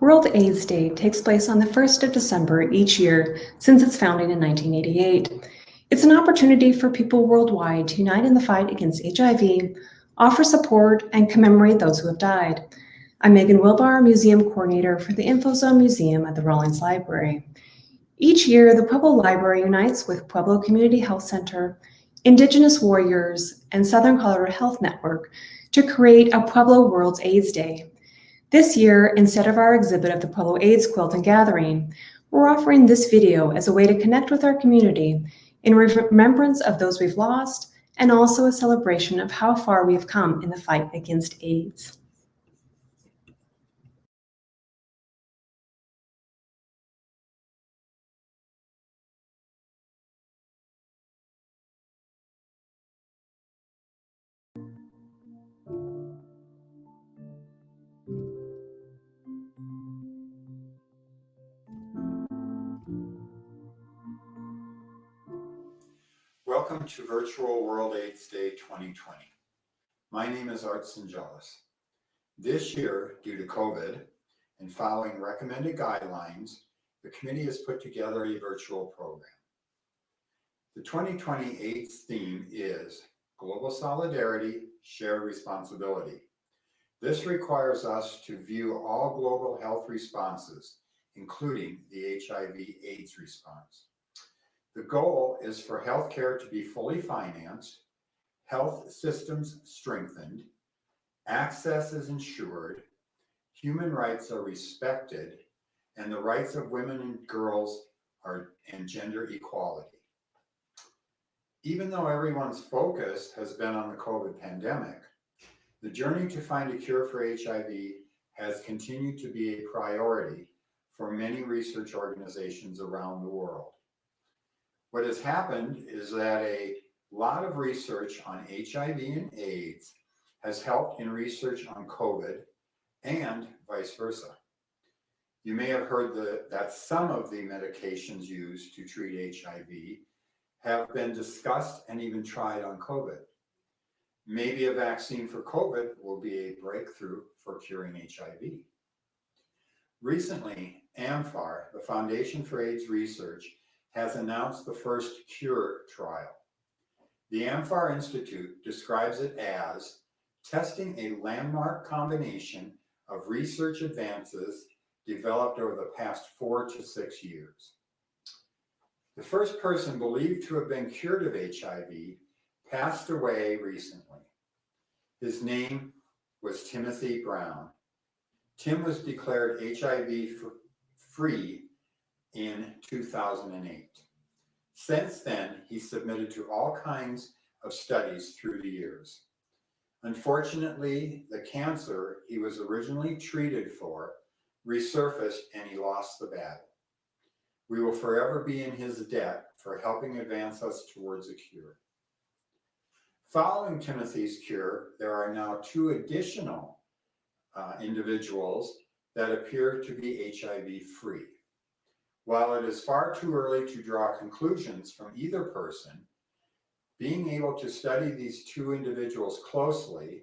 World AIDS Day takes place on the 1st of December each year since its founding in 1988. It's an opportunity for people worldwide to unite in the fight against HIV, offer support, and commemorate those who have died. I'm Megan Wilbar, Museum Coordinator for the InfoZone Museum at the Rawlings Library. Each year, the Pueblo Library unites with Pueblo Community Health Center, Indigenous Warriors, and Southern Colorado Health Network to create a Pueblo World AIDS Day. This year, instead of our exhibit of the Pueblo AIDS Quilt and Gathering, we're offering this video as a way to connect with our community in remembrance of those we've lost and also a celebration of how far we've come in the fight against AIDS. Welcome to Virtual World AIDS Day 2020. My name is Art Sangelis. This year, due to COVID and following recommended guidelines, the committee has put together a virtual program. The 2020 AIDS theme is Global Solidarity, Shared Responsibility. This requires us to view all global health responses, including the HIV/AIDS response. The goal is for healthcare to be fully financed, health systems strengthened, access is ensured, human rights are respected, and the rights of women and girls and gender equality. Even though everyone's focus has been on the COVID pandemic, the journey to find a cure for HIV has continued to be a priority for many research organizations around the world. What has happened is that a lot of research on HIV and AIDS has helped in research on COVID and vice versa. You may have heard that some of the medications used to treat HIV have been discussed and even tried on COVID. Maybe a vaccine for COVID will be a breakthrough for curing HIV. Recently, AMFAR, the Foundation for AIDS Research, has announced the first cure trial. The AMFAR Institute describes it as testing a landmark combination of research advances developed over the past 4 to 6 years. The first person believed to have been cured of HIV passed away recently. His name was Timothy Brown. Tim was declared HIV-free in 2008. Since then, he submitted to all kinds of studies through the years. Unfortunately, the cancer he was originally treated for resurfaced and he lost the battle. We will forever be in his debt for helping advance us towards a cure. Following Timothy's cure, there are now 2 additional individuals that appear to be HIV-free. While it is far too early to draw conclusions from either person, being able to study these 2 individuals closely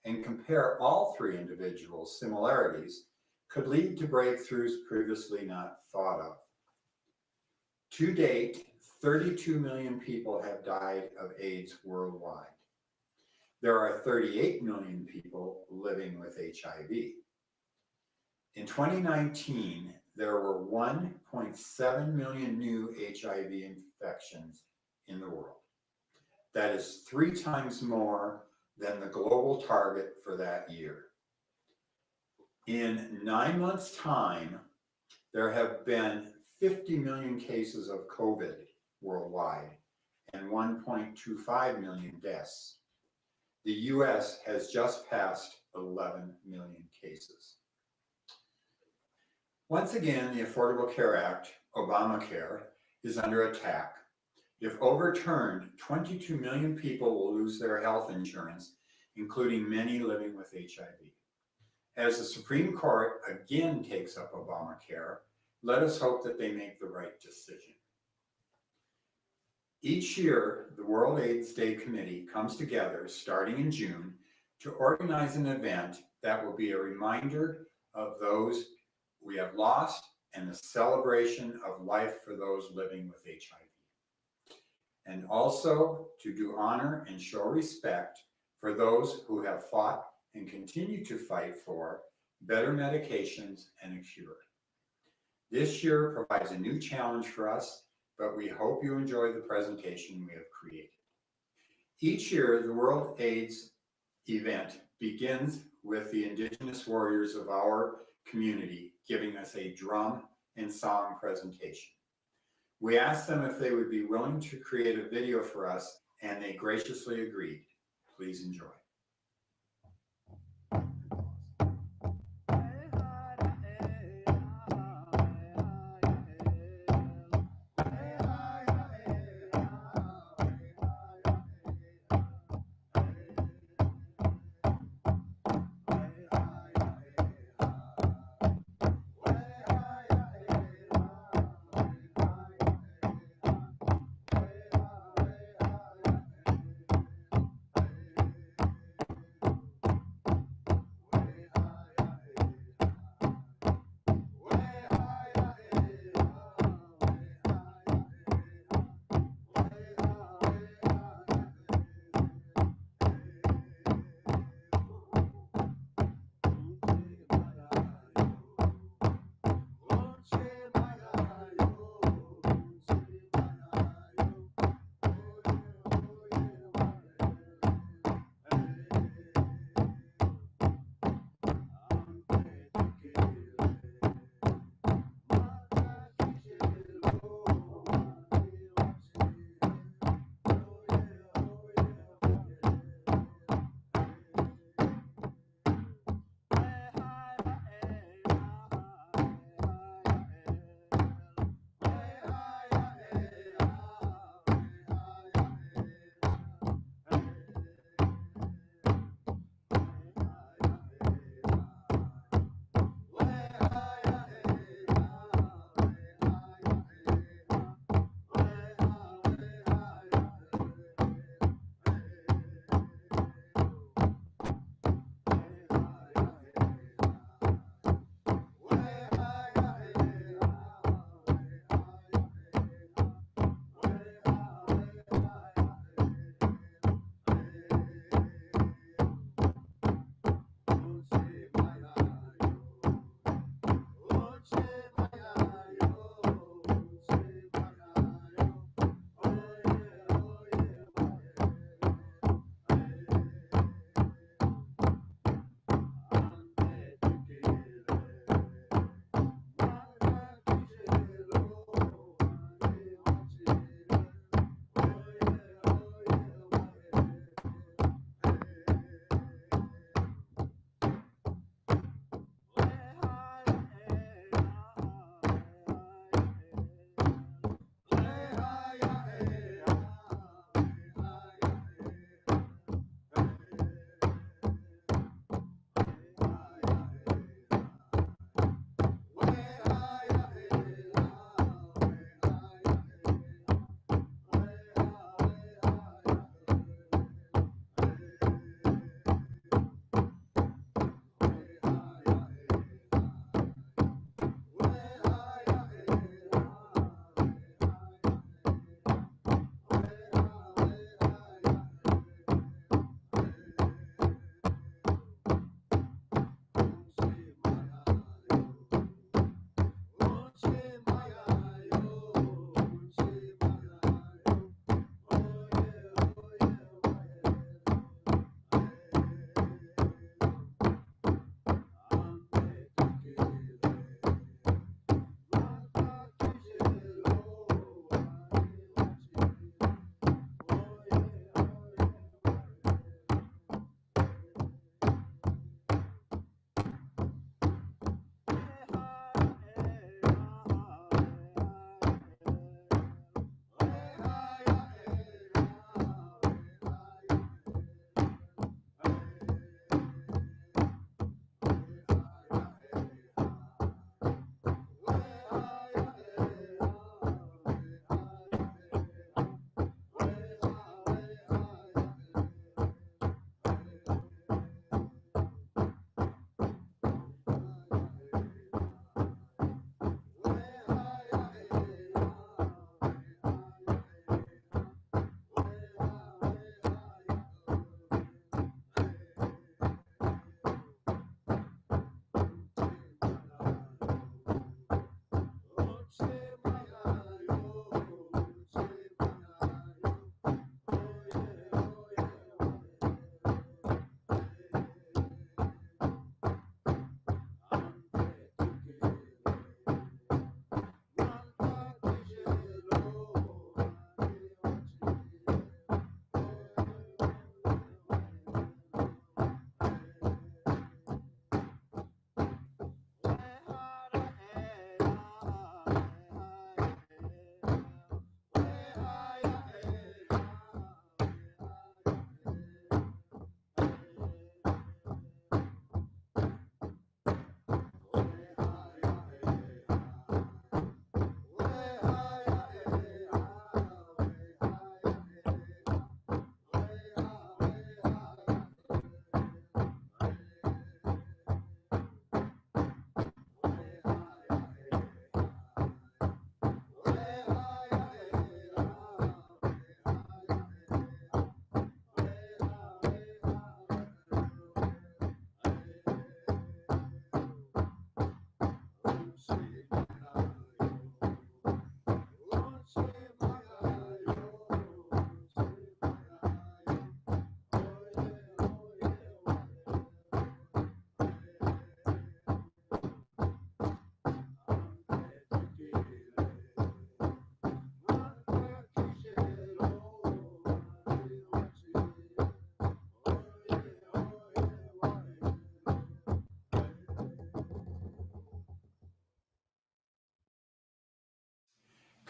and compare all 3 individuals' similarities could lead to breakthroughs previously not thought of. To date, 32 million people have died of AIDS worldwide. There are 38 million people living with HIV. In 2019, there were 1.7 million new HIV infections in the world. That is 3 times more than the global target for that year. In 9 months' time, there have been 50 million cases of COVID worldwide and 1.25 million deaths. The US has just passed 11 million cases. Once again, the Affordable Care Act, Obamacare, is under attack. If overturned, 22 million people will lose their health insurance, including many living with HIV. As the Supreme Court again takes up Obamacare, let us hope that they make the right decision. Each year, the World AIDS Day Committee comes together starting in June to organize an event that will be a reminder of those we have lost and the celebration of life for those living with HIV. And also to do honor and show respect for those who have fought and continue to fight for better medications and a cure. This year provides a new challenge for us, but we hope you enjoy the presentation we have created. Each year, the World AIDS event begins with the Indigenous warriors of our community giving us a drum and song presentation. We asked them if they would be willing to create a video for us, and they graciously agreed. Please enjoy.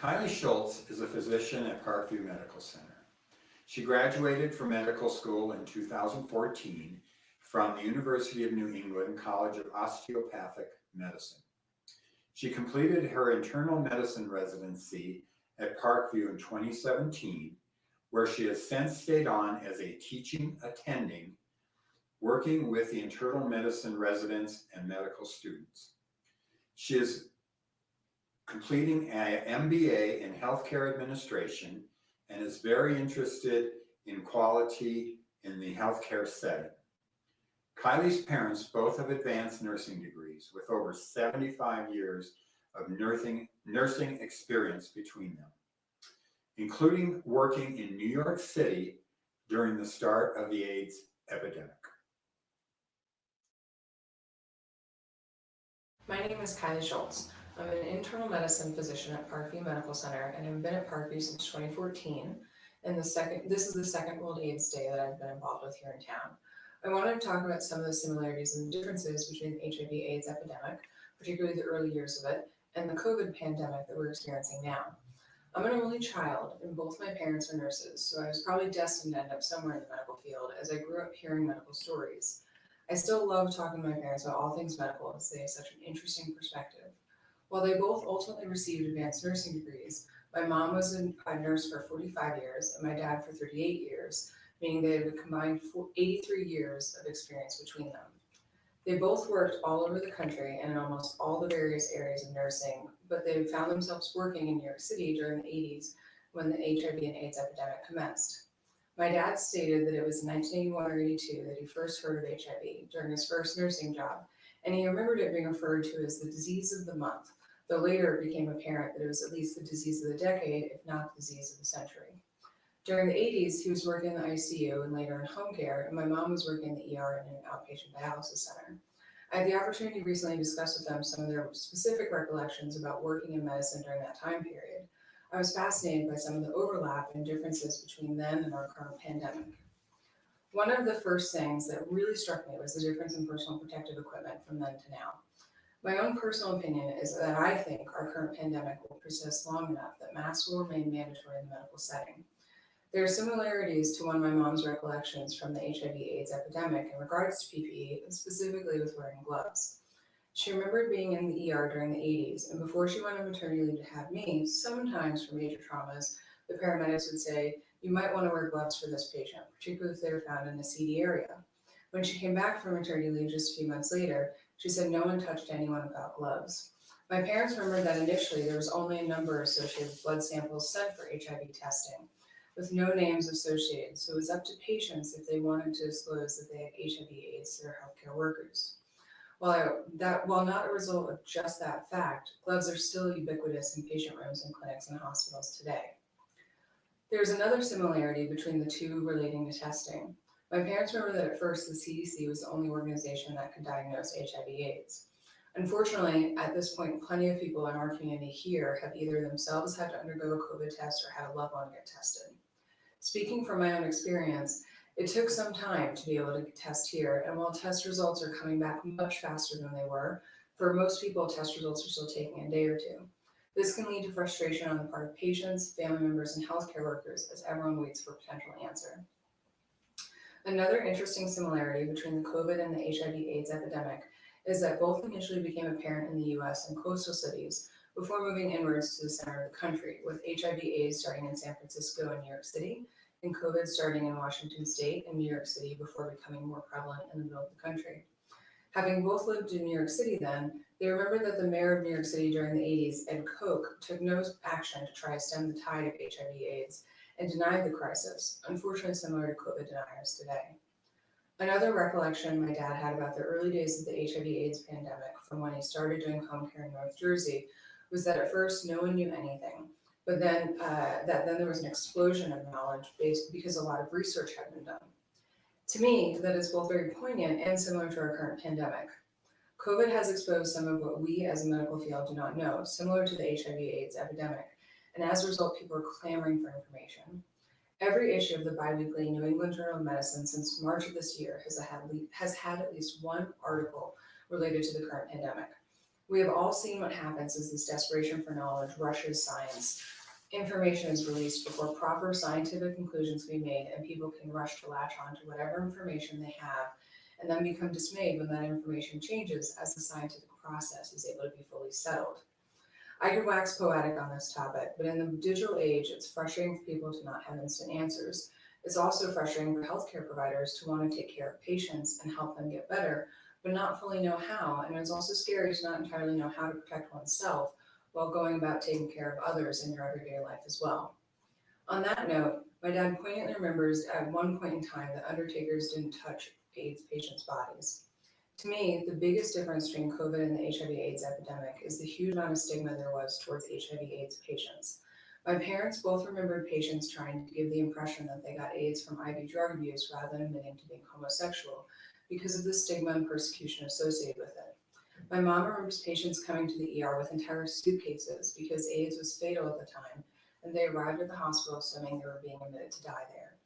Kylie Schultz is a physician at Parkview Medical Center. She graduated from medical school in 2014 from the University of New England College of Osteopathic Medicine. She completed her internal medicine residency at Parkview in 2017, where she has since stayed on as a teaching attending, working with the internal medicine residents and medical students. She is completing an MBA in healthcare administration and is very interested in quality in the healthcare setting. Kylie's parents both have advanced nursing degrees with over 75 years of nursing experience between them, including working in New York City during the start of the AIDS epidemic. My name is Kylie Schultz. I'm an internal medicine physician at Parkview Medical Center, and I've been at Parkview since 2014. And this is the second World AIDS Day that I've been involved with here in town. I wanted to talk about some of the similarities and differences between the HIV/AIDS epidemic, particularly the early years of it, and the COVID pandemic that we're experiencing now. I'm an only child, and both my parents are nurses, so I was probably destined to end up somewhere in the medical field as I grew up hearing medical stories. I still love talking to my parents about all things medical as they have such an interesting perspective. While they both ultimately received advanced nursing degrees, my mom was a nurse for 45 years and my dad for 38 years, meaning they had a combined 83 years of experience between them. They both worked all over the country and in almost all the various areas of nursing, but they found themselves working in New York City during the 80s when the HIV and AIDS epidemic commenced. My dad stated that it was in 1981 or 82 that he first heard of HIV during his first nursing job, and he remembered it being referred to as the disease of the month, though later it became apparent that it was at least the disease of the decade, if not the disease of the century. During the 80s, he was working in the ICU and later in home care, and my mom was working in the ER in an outpatient dialysis center. I had the opportunity to recently discuss with them some of their specific recollections about working in medicine during that time period. I was fascinated by some of the overlap and differences between then and our current pandemic. One of the first things that really struck me was the difference in personal protective equipment from then to now. My own personal opinion is that I think our current pandemic will persist long enough that masks will remain mandatory in the medical setting. There are similarities to one of my mom's recollections from the HIV/AIDS epidemic in regards to PPE, and specifically with wearing gloves. She remembered being in the ER during the 80s, and before she went on maternity leave to have me, sometimes for major traumas, the paramedics would say, "You might want to wear gloves for this patient," particularly if they were found in a seedy area. When she came back from maternity leave just a few months later, she said no one touched anyone without gloves. My parents remembered that initially there was only a number associated with blood samples sent for HIV testing, with no names associated, so it was up to patients if they wanted to disclose that they had HIV/AIDS to their healthcare workers. While not a result of just that fact, gloves are still ubiquitous in patient rooms and clinics and hospitals today. There's another similarity between the two relating to testing. My parents remember that at first the CDC was the only organization that could diagnose HIV/AIDS. Unfortunately, at this point, plenty of people in our community here have either themselves had to undergo a COVID test or had a loved one get tested. Speaking from my own experience, it took some time to be able to test here, and while test results are coming back much faster than they were, for most people, test results are still taking a day or two. This can lead to frustration on the part of patients, family members, and healthcare workers as everyone waits for a potential answer. Another interesting similarity between the COVID and the HIV/AIDS epidemic is that both initially became apparent in the US and coastal cities before moving inwards to the center of the country, with HIV/AIDS starting in San Francisco and New York City, and COVID starting in Washington State and New York City before becoming more prevalent in the middle of the country. Having both lived in New York City then, they remembered that the mayor of New York City during the 80s, Ed Koch, took no action to try to stem the tide of HIV/AIDS and denied the crisis, unfortunately similar to COVID deniers today. Another recollection my dad had about the early days of the HIV/AIDS pandemic from when he started doing home care in North Jersey was that at first no one knew anything, but then there was an explosion of knowledge because a lot of research had been done. To me, that is both very poignant and similar to our current pandemic. COVID has exposed some of what we as a medical field do not know, similar to the HIV/AIDS epidemic, and as a result, people are clamoring for information. Every issue of the biweekly New England Journal of Medicine since March of this year has had at least one article related to the current pandemic. We have all seen what happens as this desperation for knowledge rushes science. Information is released before proper scientific conclusions can be made, and people can rush to latch on to whatever information they have, and then become dismayed when that information changes as the scientific process is able to be fully settled. I could wax poetic on this topic, but in the digital age, it's frustrating for people to not have instant answers. It's also frustrating for healthcare providers to want to take care of patients and help them get better, but not fully know how. And it's also scary to not entirely know how to protect oneself while going about taking care of others in your everyday life as well. On that note, my dad poignantly remembers at one point in time that undertakers didn't touch AIDS patients' bodies. To me, the biggest difference between COVID and the HIV/AIDS epidemic is the huge amount of stigma there was towards HIV/AIDS patients. My parents both remembered patients trying to give the impression that they got AIDS from IV drug abuse rather than admitting to being homosexual because of the stigma and persecution associated with it. My mom remembers patients coming to the ER with entire suitcases because AIDS was fatal at the time, and they arrived at the hospital assuming they were being admitted to die there.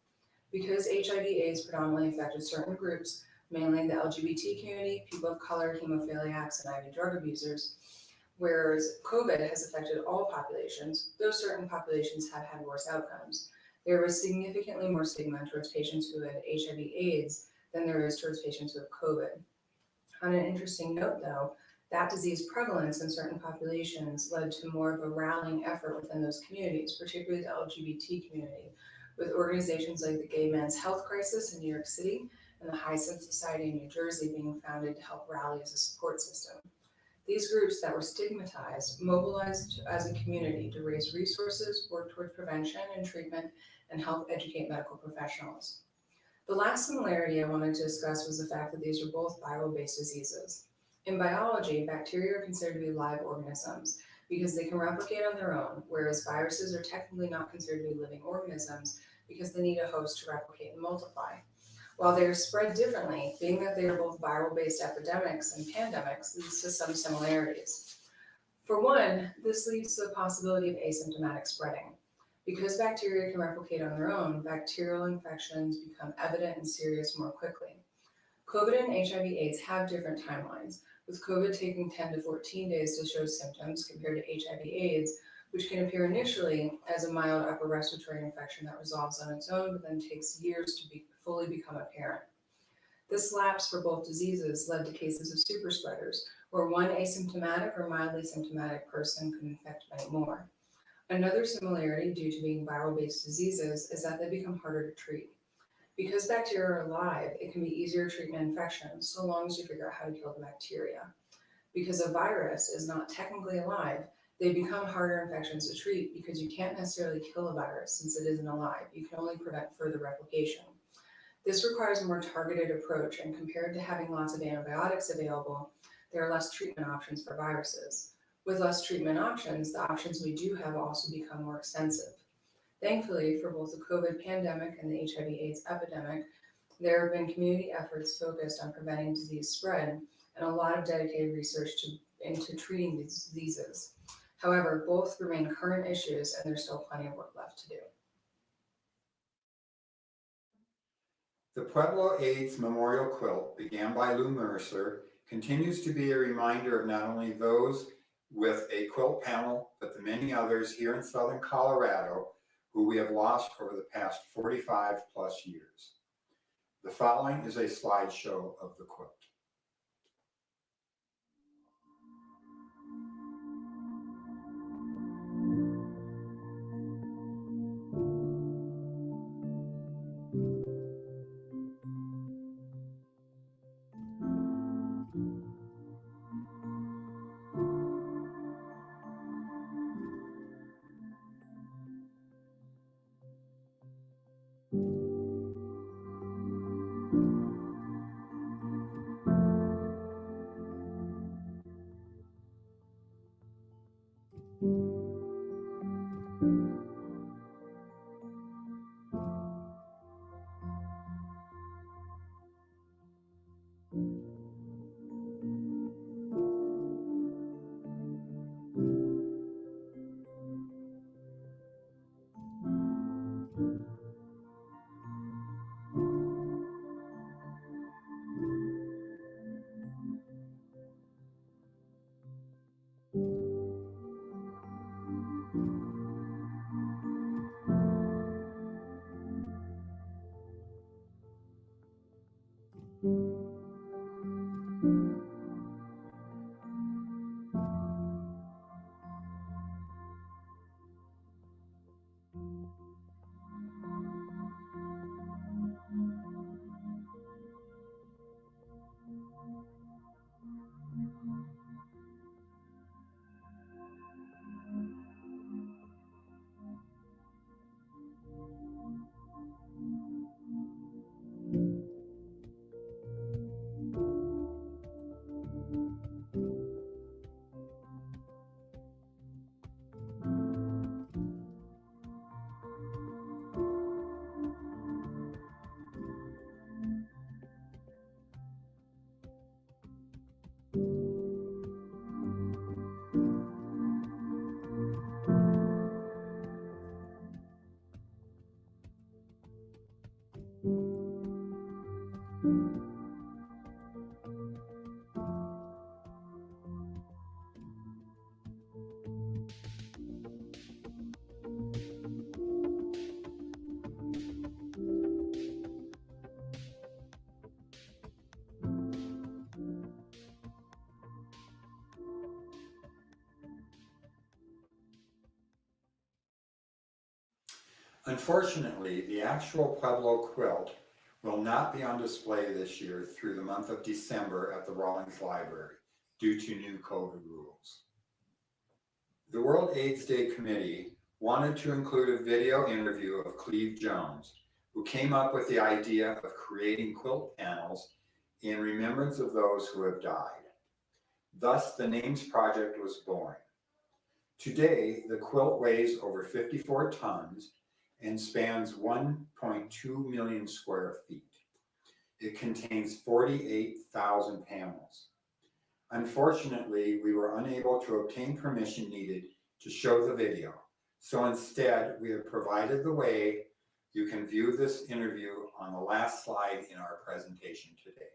Because HIV/AIDS predominantly affected certain groups, mainly the LGBT community, people of color, hemophiliacs, and IV drug abusers, whereas COVID has affected all populations, though certain populations have had worse outcomes. There was significantly more stigma towards patients who had HIV/AIDS than there is towards patients who have COVID. On an interesting note, though, that disease prevalence in certain populations led to more of a rallying effort within those communities, particularly the LGBT community, with organizations like the Gay Men's Health Crisis in New York City and the High Sense Society in New Jersey being founded to help rally as a support system. These groups that were stigmatized mobilized as a community to raise resources, work towards prevention and treatment, and help educate medical professionals. The last similarity I wanted to discuss was the fact that these are both viral-based diseases. In biology, bacteria are considered to be live organisms because they can replicate on their own, whereas viruses are technically not considered to be living organisms because they need a host to replicate and multiply. While they are spread differently, being that they are both viral-based epidemics and pandemics leads to some similarities. For one, this leads to the possibility of asymptomatic spreading. Because bacteria can replicate on their own, bacterial infections become evident and serious more quickly. COVID and HIV/AIDS have different timelines, with COVID taking 10 to 14 days to show symptoms compared to HIV/AIDS, which can appear initially as a mild upper respiratory infection that resolves on its own, but then takes years to fully become apparent. This lapse for both diseases led to cases of super spreaders, where one asymptomatic or mildly symptomatic person could infect many more. Another similarity due to being viral-based diseases is that they become harder to treat. Because bacteria are alive, it can be easier to treat an infection so long as you figure out how to kill the bacteria. Because a virus is not technically alive, they become harder infections to treat because you can't necessarily kill a virus since it isn't alive. You can only prevent further replication. This requires a more targeted approach, and compared to having lots of antibiotics available, there are less treatment options for viruses. With less treatment options, the options we do have also become more expensive. Thankfully, for both the COVID pandemic and the HIV/AIDS epidemic, there have been community efforts focused on preventing disease spread and a lot of dedicated research into treating these diseases. However, both remain current issues and there's still plenty of work left to do. The Pueblo AIDS Memorial Quilt, began by Lou Mercer, continues to be a reminder of not only those with a quilt panel, but the many others here in Southern Colorado who we have lost over the past 45 plus years. The following is a slideshow of the quilt. Unfortunately, the actual Pueblo quilt will not be on display this year through the month of December at the Rawlings Library due to new COVID rules. The World AIDS Day Committee wanted to include a video interview of Cleve Jones, who came up with the idea of creating quilt panels in remembrance of those who have died. Thus, the Names Project was born. Today, the quilt weighs over 54 tons and spans 1.2 million square feet. It contains 48,000 panels. Unfortunately, we were unable to obtain permission needed to show the video. So instead, we have provided the way you can view this interview on the last slide in our presentation today.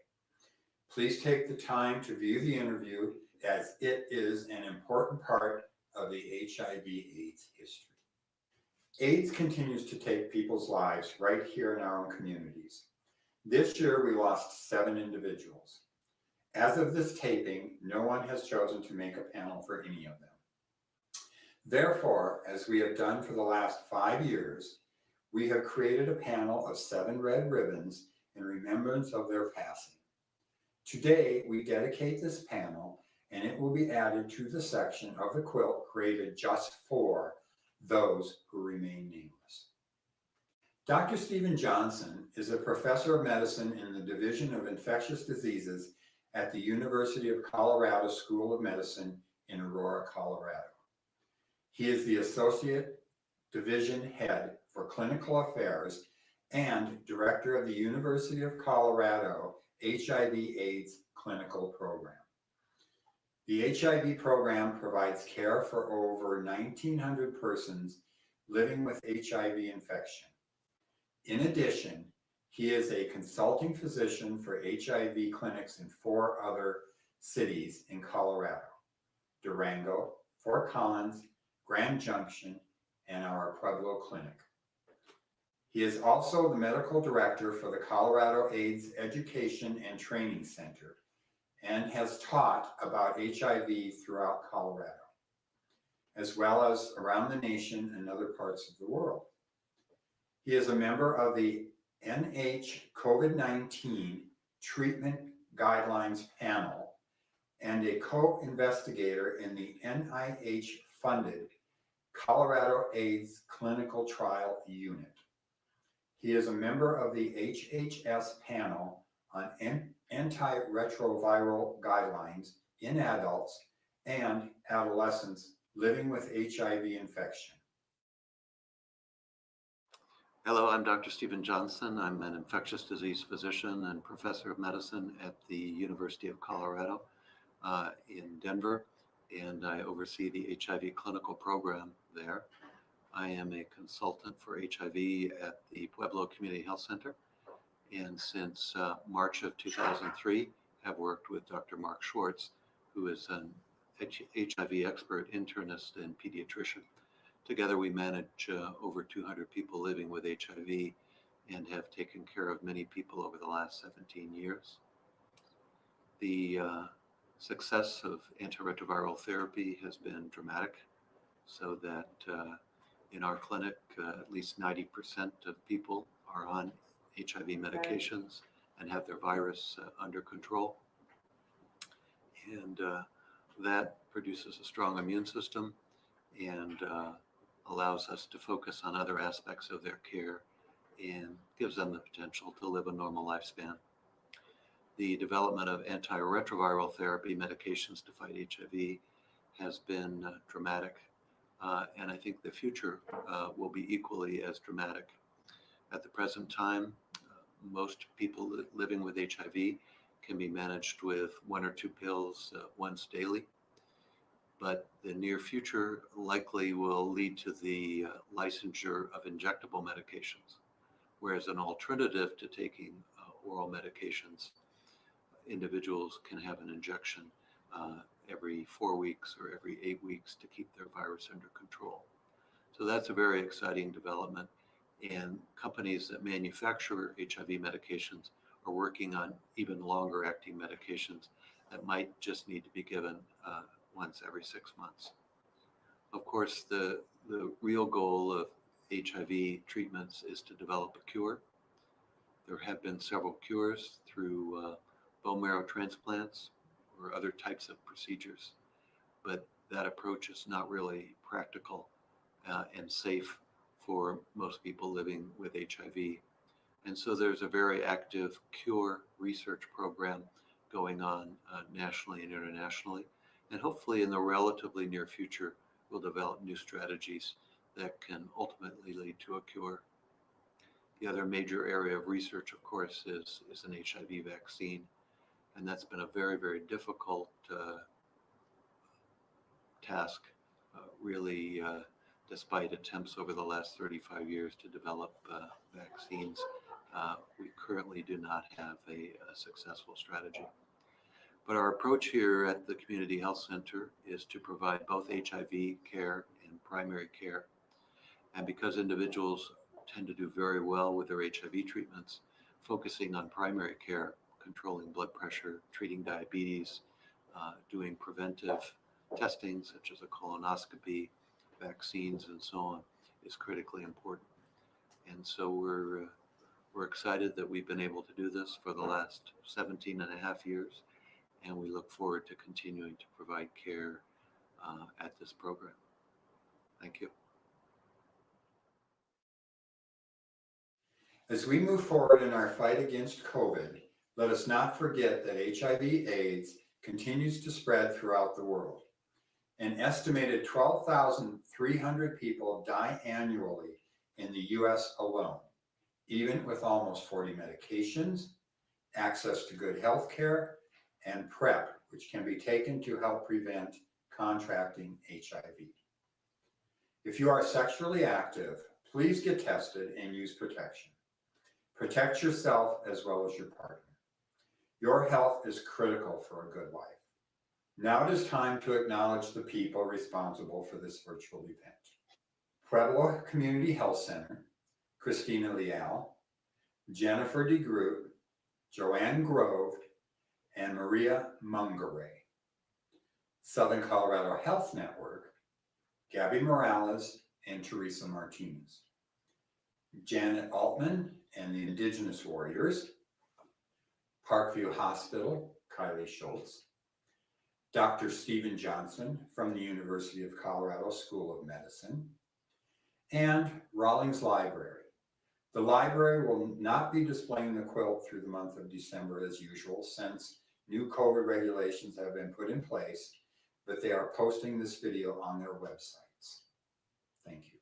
Please take the time to view the interview as it is an important part of the HIV/AIDS history. AIDS continues to take people's lives right here in our own communities. This year, we lost 7 individuals. As of this taping, no one has chosen to make a panel for any of them. Therefore, as we have done for the last 5 years, we have created a panel of 7 red ribbons in remembrance of their passing. Today, we dedicate this panel, and it will be added to the section of the quilt created just for those who remain nameless. Dr. Stephen Johnson is a professor of medicine in the Division of Infectious Diseases at the University of Colorado School of Medicine in Aurora, Colorado. He is the Associate Division Head for Clinical Affairs and Director of the University of Colorado HIV/AIDS Clinical Program. The HIV program provides care for over 1,900 persons living with HIV infection. In addition, he is a consulting physician for HIV clinics in 4 other cities in Colorado: Durango, Fort Collins, Grand Junction, and our Pueblo clinic. He is also the medical director for the Colorado AIDS Education and Training Center and has taught about HIV throughout Colorado, as well as around the nation and other parts of the world. He is a member of the NH COVID-19 Treatment Guidelines Panel and a co-investigator in the NIH-funded Colorado AIDS Clinical Trial Unit. He is a member of the HHS panel on antiretroviral guidelines in adults and adolescents living with HIV infection. Hello, I'm Dr. Stephen Johnson. I'm an infectious disease physician and professor of medicine at the University of Colorado in Denver, and I oversee the HIV clinical program there. I am a consultant for HIV at the Pueblo Community Health Center, and since March of 2003, have worked with Dr. Mark Schwartz, who is an HIV expert, internist, and pediatrician. Together, we manage over 200 people living with HIV and have taken care of many people over the last 17 years. The success of antiretroviral therapy has been dramatic, so that in our clinic, at least 90% of people are on HIV medications and have their virus under control. And that produces a strong immune system and allows us to focus on other aspects of their care and gives them the potential to live a normal lifespan. The development of antiretroviral therapy medications to fight HIV has been dramatic, and I think the future will be equally as dramatic. At the present time, most people living with HIV can be managed with 1 or 2 pills once daily, but the near future likely will lead to the licensure of injectable medications, whereas an alternative to taking oral medications, individuals can have an injection every 4 weeks or every 8 weeks to keep their virus under control. So that's a very exciting development, and companies that manufacture HIV medications are working on even longer acting medications that might just need to be given once every 6 months. Of course, the real goal of HIV treatments is to develop a cure. There have been several cures through bone marrow transplants or other types of procedures, but that approach is not really practical and safe for most people living with HIV. And so there's a very active cure research program going on nationally and internationally. And hopefully in the relatively near future, we'll develop new strategies that can ultimately lead to a cure. The other major area of research, of course, is an HIV vaccine. And that's been a very, very difficult task, really, despite attempts over the last 35 years to develop vaccines. We currently do not have a successful strategy. But our approach here at the Community Health Center is to provide both HIV care and primary care. And because individuals tend to do very well with their HIV treatments, focusing on primary care, controlling blood pressure, treating diabetes, doing preventive testing such as a colonoscopy, vaccines, and so on is critically important. And so we're excited that we've been able to do this for the last 17 and a half years, and we look forward to continuing to provide care at this program. Thank you. As we move forward in our fight against COVID, let us not forget that HIV/AIDS continues to spread throughout the world. An estimated 12,300 people die annually in the US alone, even with almost 40 medications, access to good health care, and PrEP, which can be taken to help prevent contracting HIV. If you are sexually active, please get tested and use protection. Protect yourself as well as your partner. Your health is critical for a good life. Now it is time to acknowledge the people responsible for this virtual event. Pueblo Community Health Center, Christina Leal, Jennifer DeGroot, Joanne Grove, and Maria Mungaray. Southern Colorado Health Network, Gabby Morales and Teresa Martinez. Janet Altman and the Indigenous Warriors, Parkview Hospital, Kylie Schultz, Dr. Stephen Johnson from the University of Colorado School of Medicine, and Rawlings Library. The library will not be displaying the quilt through the month of December as usual, since new COVID regulations have been put in place, but they are posting this video on their websites. Thank you.